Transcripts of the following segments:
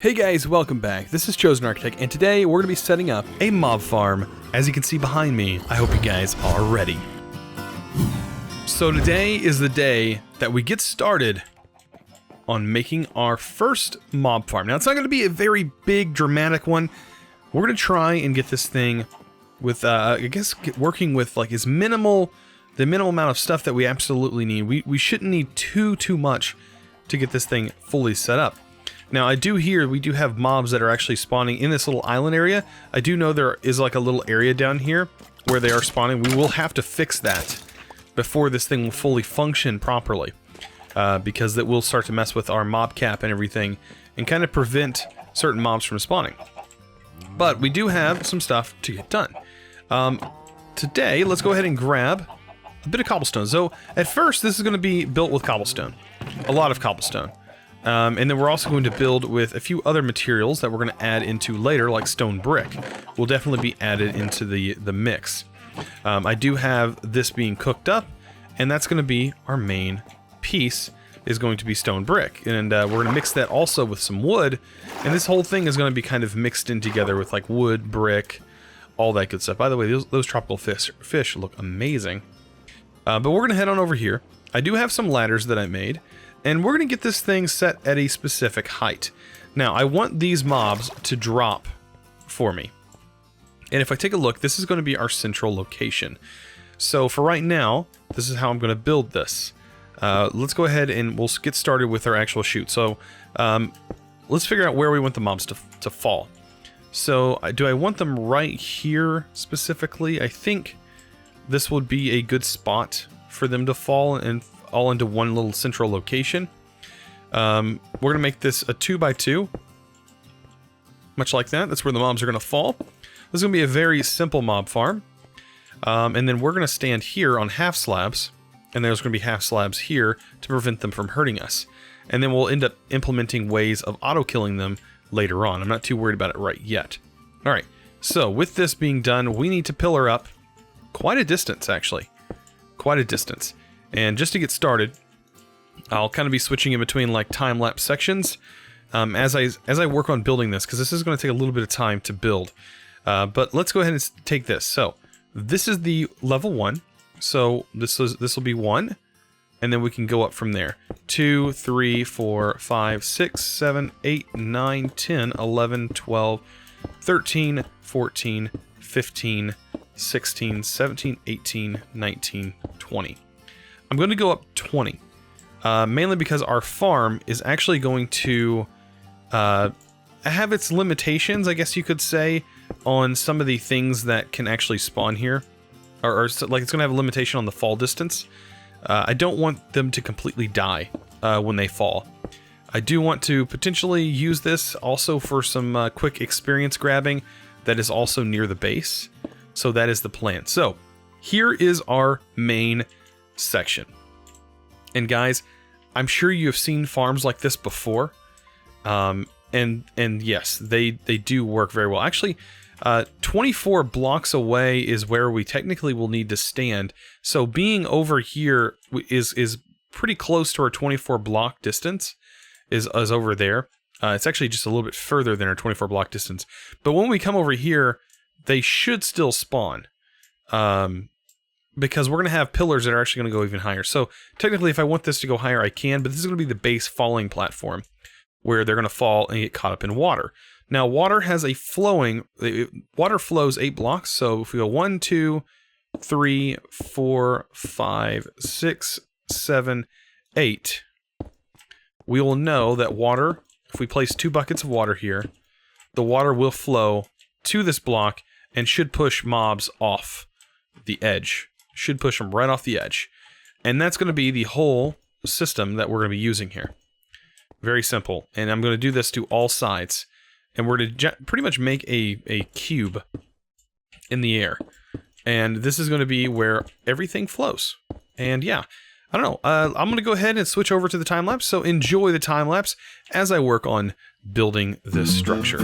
Hey guys, welcome back. This is ChosenArchitect, and today we're going to be setting up a mob farm. As you can see behind me, I hope you guys are ready. So today is the day that we get started on making our first mob farm. Now it's not going to be a very big, dramatic one. We're going to try and get this thing with, working with like the minimal amount of stuff that we absolutely need. We shouldn't need too much to get this thing fully set up. Now, we do have mobs that are actually spawning in this little island area. I do know there is like a little area down here where they are spawning. We will have to fix that before this thing will fully function properly. Because it will start to mess with our mob cap and everything and kind of prevent certain mobs from spawning. But we do have some stuff to get done. Today, let's go ahead and grab a bit of cobblestone. So, at first, this is going to be built with cobblestone. A lot of cobblestone. And then we're also going to build with a few other materials that we're going to add into later, like stone brick. Will definitely be added into the mix. I do have this being cooked up, and that's going to be our main piece, is going to be stone brick. And we're going to mix that also with some wood, and this whole thing is going to be kind of mixed in together with like wood, brick, all that good stuff. By the way, those tropical fish look amazing. But we're going to head on over here. I do have some ladders that I made. And we're going to get this thing set at a specific height. Now, I want these mobs to drop for me. And if I take a look, this is going to be our central location. So for right now, this is how I'm going to build this. Let's go ahead and we'll get started with our actual shoot. So let's figure out where we want the mobs to fall. So do I want them right here specifically? I think this would be a good spot for them to fall and all into one little central location. We're going to make this a 2x2. Much like that. That's where the mobs are going to fall. This is going to be a very simple mob farm. And then we're going to stand here on half slabs. And there's going to be half slabs here to prevent them from hurting us. And then we'll end up implementing ways of auto-killing them later on. I'm not too worried about it right yet. Alright, so with this being done, we need to pillar up quite a distance, actually. Quite a distance. And just to get started, I'll kind of be switching in between like time-lapse sections as I work on building this, because this is going to take a little bit of time to build. But let's go ahead and take this. So this is the level 1. So this will be 1, and then we can go up from there. 2, 3, 4, 5, 6, 7, 8, 9, 10, 11, 12, 13, 14, 15, 16, 17, 18, 19, 20. I'm going to go up 20, mainly because our farm is actually going to have its limitations, I guess you could say, on some of the things that can actually spawn here. Or like it's going to have a limitation on the fall distance. I don't want them to completely die when they fall. I do want to potentially use this also for some quick experience grabbing that is also near the base. So that is the plan. So here is our main section. And guys, I'm sure you have seen farms like this before. And yes, they do work very well. Actually, 24 blocks away is where we technically will need to stand. So being over here is pretty close to our 24 block distance is over there. It's actually just a little bit further than our 24 block distance. But when we come over here, they should still spawn. Because we're going to have pillars that are actually going to go even higher. So technically, if I want this to go higher, I can. But this is going to be the base falling platform where they're going to fall and get caught up in water. Now, water has a water flows 8 blocks. So if we go 1, 2, 3, 4, 5, 6, 7, 8, we will know that water, if we place 2 buckets of water here, the water will flow to this block and should push mobs off the edge. Should push them right off the edge. And that's going to be the whole system that we're going to be using here. Very simple. And I'm going to do this to all sides. And we're going to pretty much make a cube in the air. And this is going to be where everything flows. And yeah, I don't know. I'm going to go ahead and switch over to the time-lapse. So enjoy the time-lapse as I work on building this structure.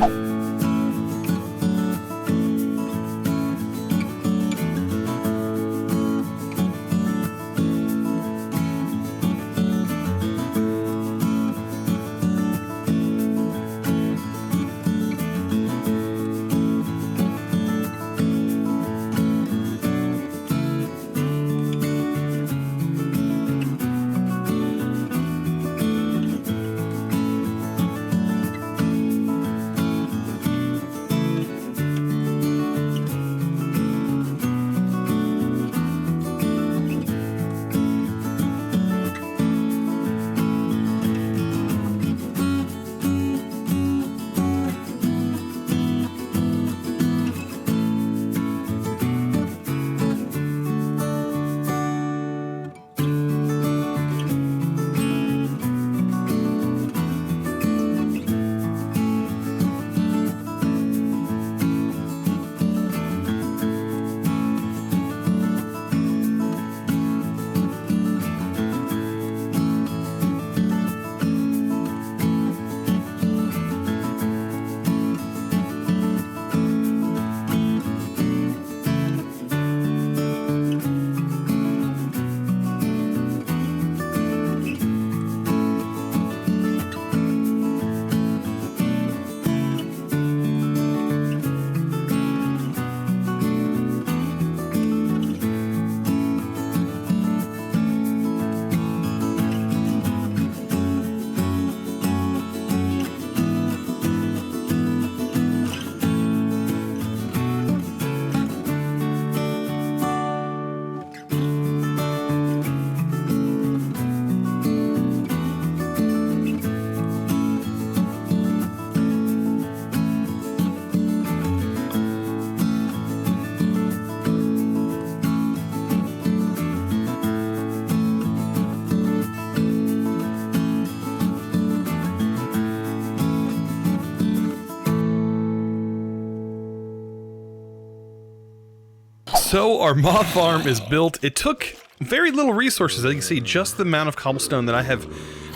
So our mob farm is built. It took very little resources, as you can see, just the amount of cobblestone that I have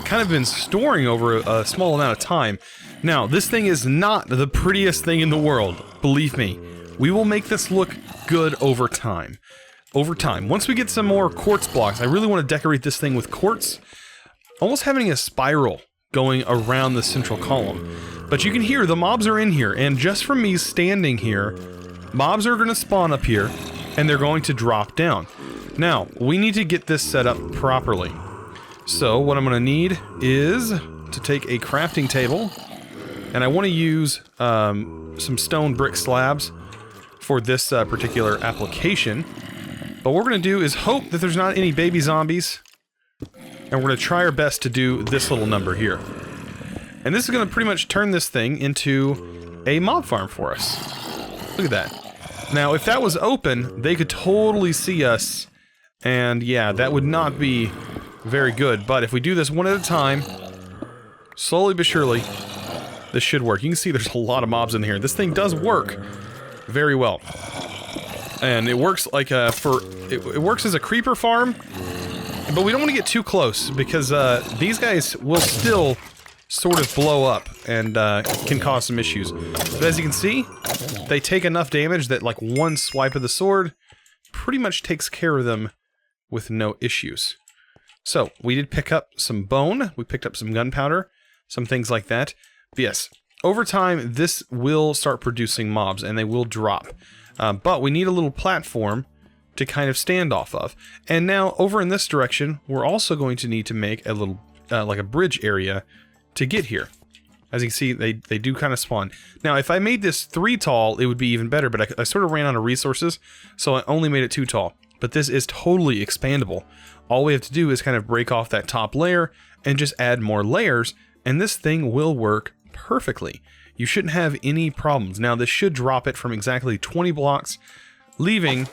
kind of been storing over a small amount of time. Now, this thing is not the prettiest thing in the world, believe me. We will make this look good over time. Once we get some more quartz blocks, I really want to decorate this thing with quartz, almost having a spiral going around the central column. But you can hear the mobs are in here, and just from me standing here, mobs are going to spawn up here, and they're going to drop down. Now, we need to get this set up properly. So, what I'm going to need is to take a crafting table, and I want to use some stone brick slabs for this particular application. But what we're going to do is hope that there's not any baby zombies, and we're going to try our best to do this little number here. And this is going to pretty much turn this thing into a mob farm for us. Look at that. Now, if that was open, they could totally see us, and yeah, that would not be very good. But if we do this one at a time, slowly but surely, this should work. You can see there's a lot of mobs in here. This thing does work very well. And it works like it works as a creeper farm, but we don't want to get too close because these guys will still sort of blow up and can cause some issues. But as you can see, they take enough damage that like one swipe of the sword pretty much takes care of them with no issues. So, we did pick up some bone, we picked up some gunpowder, some things like that. But yes, over time, this will start producing mobs, and they will drop. But we need a little platform to kind of stand off of. And now, over in this direction, we're also going to need to make a little, like a bridge area to get here. As you can see, they do kind of spawn. Now, if I made this 3 tall, it would be even better, but I sort of ran out of resources, so I only made it 2 tall. But this is totally expandable. All we have to do is kind of break off that top layer and just add more layers, and this thing will work perfectly. You shouldn't have any problems. Now, this should drop it from exactly 20 blocks, leaving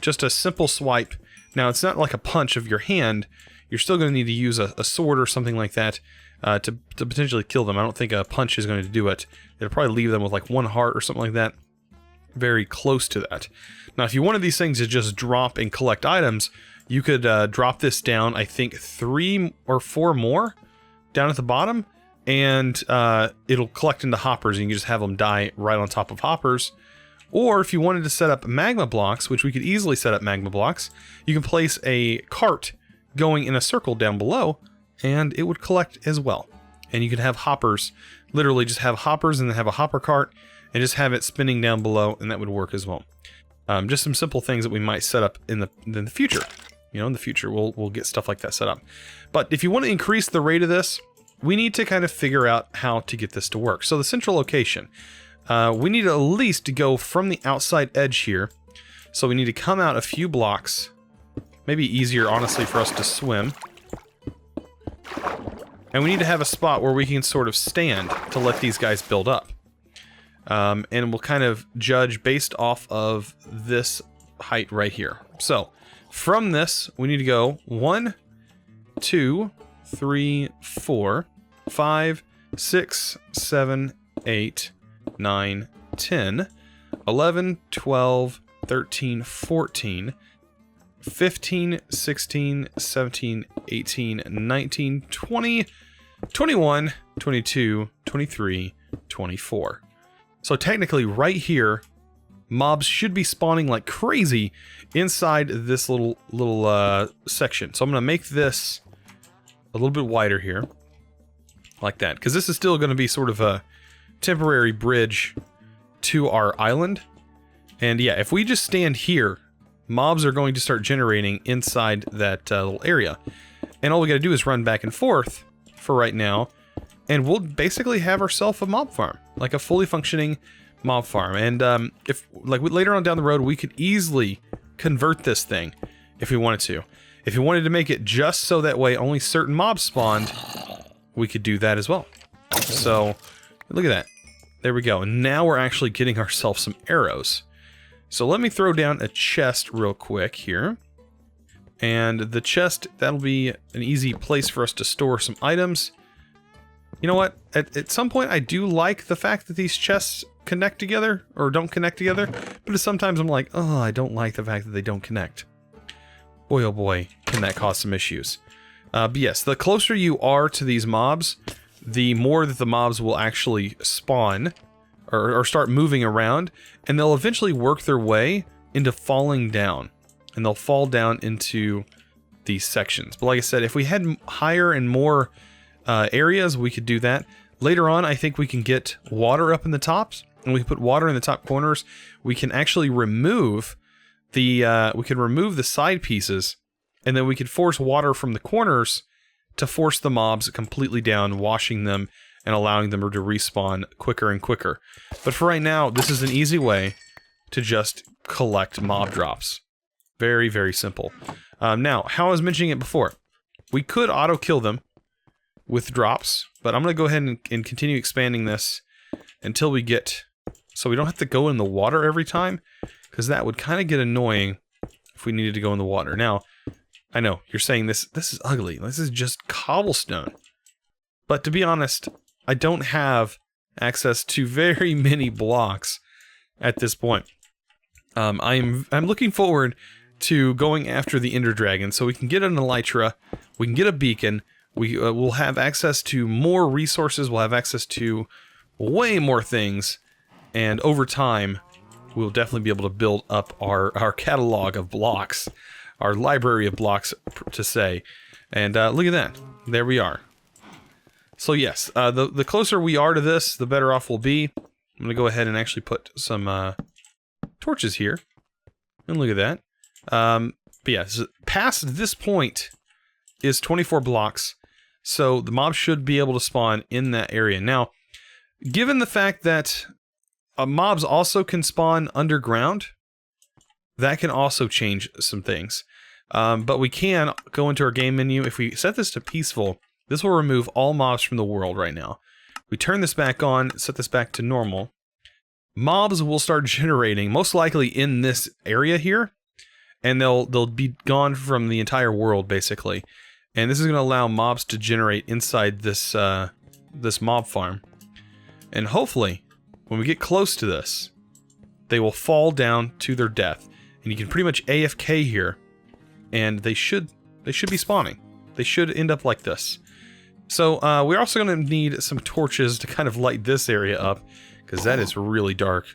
just a simple swipe. Now, it's not like a punch of your hand. You're still going to need to use a sword or something like that to potentially kill them. I don't think a punch is going to do it. It'll probably leave them with like 1 heart or something like that. Very close to that. Now, if you wanted these things to just drop and collect items, you could drop this down, I think, 3 or 4 more down at the bottom, and it'll collect into hoppers, and you can just have them die right on top of hoppers. Or if you wanted to set up magma blocks, which we could easily set up magma blocks, you can place a cart going in a circle down below, and it would collect as well. And you could have hoppers, literally just have hoppers and then have a hopper cart, and just have it spinning down below, and that would work as well. Just some simple things that we might set up in the future. You know, in the future, we'll get stuff like that set up. But if you want to increase the rate of this, we need to kind of figure out how to get this to work. So the central location, we need at least to go from the outside edge here. So we need to come out a few blocks. Maybe easier, honestly, for us to swim. And we need to have a spot where we can sort of stand to let these guys build up. And we'll kind of judge based off of this height right here. So, from this, we need to go 1, 2, 3, 4, 5, 6, 7, 8, 9, 10, 11, 12, 13, 14, 15, 16, 17, 18, 19, 20, 21, 22, 23, 24. So technically right here, mobs should be spawning like crazy inside this little section. So I'm going to make this a little bit wider here, like that, because this is still going to be sort of a temporary bridge to our island. And yeah, if we just stand here, mobs are going to start generating inside that little area. And all we got to do is run back and forth for right now, and we'll basically have ourselves a mob farm, like a fully functioning mob farm. And if like later on down the road, we could easily convert this thing if we wanted to. If we wanted to make it just so that way only certain mobs spawned, we could do that as well. So look at that. There we go. And now we're actually getting ourselves some arrows. So let me throw down a chest real quick here. And the chest, that'll be an easy place for us to store some items. You know what? At some point, I do like the fact that these chests connect together, or don't connect together, but sometimes I'm like, oh, I don't like the fact that they don't connect. Boy, oh boy, can that cause some issues. But yes, the closer you are to these mobs, the more that the mobs will actually spawn, or start moving around, and they'll eventually work their way into falling down. And they'll fall down into these sections. But like I said, if we had higher and more areas, we could do that. Later on, I think we can get water up in the tops, and we can put water in the top corners. We can actually remove the side pieces, and then we could force water from the corners to force the mobs completely down, washing them and allowing them to respawn quicker and quicker. But for right now, this is an easy way to just collect mob drops. Very, very simple. Now, how I was mentioning it before, we could auto-kill them with drops, but I'm going to go ahead and continue expanding this until we get... So we don't have to go in the water every time, because that would kind of get annoying if we needed to go in the water. Now, I know, you're saying this is ugly. This is just cobblestone. But to be honest, I don't have access to very many blocks at this point. I'm looking forward to going after the Ender Dragon, so we can get an Elytra, we can get a beacon, we'll have access to more resources, we'll have access to way more things, and over time, we'll definitely be able to build up our catalog of blocks, our library of blocks, to say. And look at that, there we are. So yes, the closer we are to this, the better off we'll be. I'm going to go ahead and actually put some torches here, and look at that. But yeah, past this point is 24 blocks, so the mobs should be able to spawn in that area. Now, given the fact that mobs also can spawn underground, that can also change some things. But we can go into our game menu. If we set this to peaceful, this will remove all mobs from the world right now. We turn this back on, set this back to normal. Mobs will start generating, most likely in this area here, and they'll be gone from the entire world, basically. And this is going to allow mobs to generate inside this this mob farm. And hopefully, when we get close to this, they will fall down to their death. And you can pretty much AFK here, and they should be spawning. They should end up like this. So we're also going to need some torches to kind of light this area up, because that is really dark.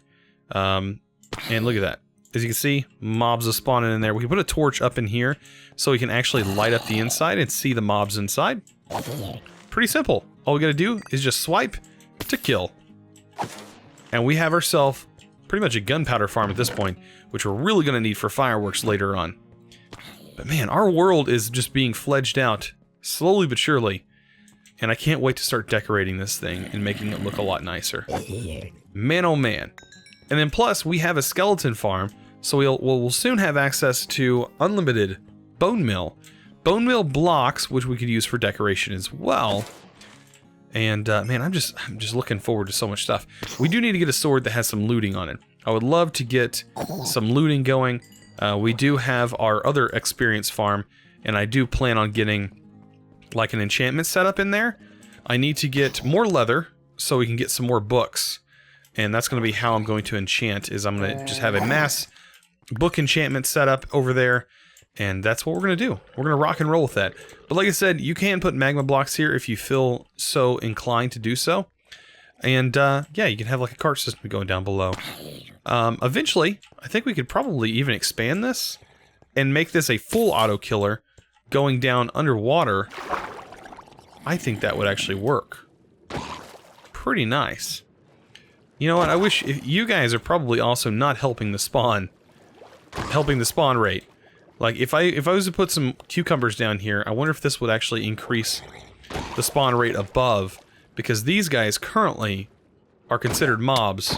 And look at that. As you can see, mobs are spawning in there. We can put a torch up in here so we can actually light up the inside and see the mobs inside. Pretty simple. All we gotta do is just swipe to kill. And we have ourselves pretty much a gunpowder farm at this point, which we're really gonna need for fireworks later on. But man, our world is just being fledged out, slowly but surely. And I can't wait to start decorating this thing and making it look a lot nicer. Man oh man. And then plus, we have a skeleton farm, so we'll soon have access to unlimited bone meal. Bone meal blocks, which we could use for decoration as well. And man, I'm just looking forward to so much stuff. We do need to get a sword that has some looting on it. I would love to get some looting going. We do have our other experience farm, and I do plan on getting like an enchantment setup in there. I need to get more leather so we can get some more books. And that's going to be how I'm going to enchant, is I'm going to just have a mass book enchantment setup over there. And that's what we're going to do. We're going to rock and roll with that. But like I said, you can put magma blocks here if you feel so inclined to do so. And yeah, you can have like a cart system going down below. Eventually, I think we could probably even expand this and make this a full auto killer going down underwater. I think that would actually work. Pretty nice. You know what, I wish you guys are probably also not helping the spawn rate. Like if I was to put some cucumbers down here, I wonder if this would actually increase the spawn rate above, because these guys currently are considered mobs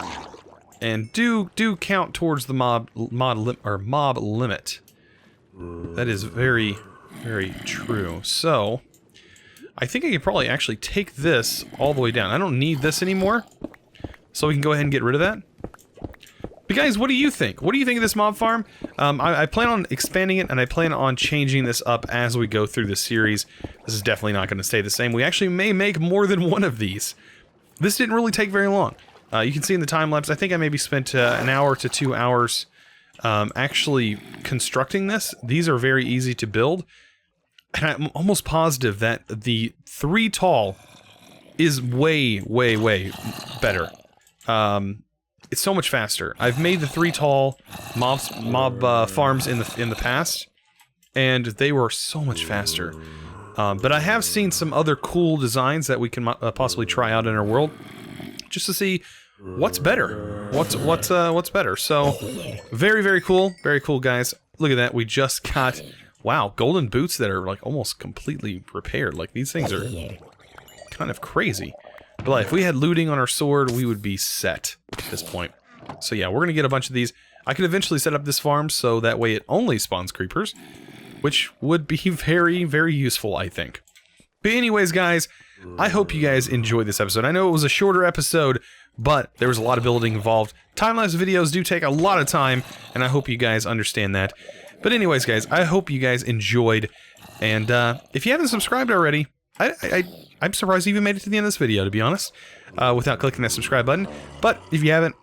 and do count towards the mob limit. That is very, very true. So I think I could probably actually take this all the way down. I don't need this anymore. So we can go ahead and get rid of that. But guys, what do you think? What do you think of this mob farm? I plan on expanding it, and I plan on changing this up as we go through this series. This is definitely not going to stay the same. We actually may make more than one of these. This didn't really take very long. You can see in the time lapse, I think I maybe spent an hour to 2 hours actually constructing this. These are very easy to build. And I'm almost positive that the 3 tall is way, way, way better. It's so much faster. I've made the 3 tall mob farms in the past, and they were so much faster. But I have seen some other cool designs that we can possibly try out in our world, just to see what's better. What's better? So, very, very cool, guys. Look at that. We just got, wow, golden boots that are like almost completely repaired. Like these things are kind of crazy. But like, if we had looting on our sword, we would be set at this point. So yeah, we're gonna get a bunch of these. I could eventually set up this farm so that way it only spawns creepers, which would be very, very useful, I think. But anyways, guys, I hope you guys enjoyed this episode. I know it was a shorter episode, but there was a lot of building involved. Time-lapse videos do take a lot of time, and I hope you guys understand that. But anyways, guys, I hope you guys enjoyed. And if you haven't subscribed already, I'm surprised you even made it to the end of this video, to be honest, without clicking that subscribe button. But if you haven't,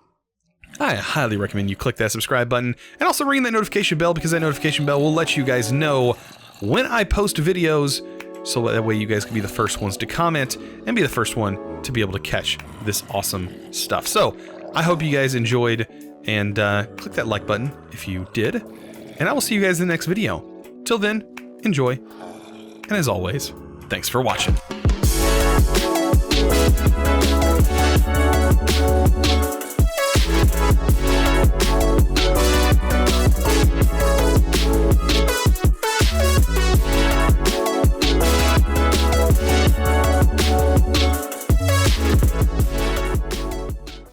I highly recommend you click that subscribe button, and also ring that notification bell, because that notification bell will let you guys know when I post videos, so that way you guys can be the first ones to comment, and be the first one to be able to catch this awesome stuff. So, I hope you guys enjoyed, and click that like button if you did, and I will see you guys in the next video. Till then, enjoy, and as always, thanks for watching.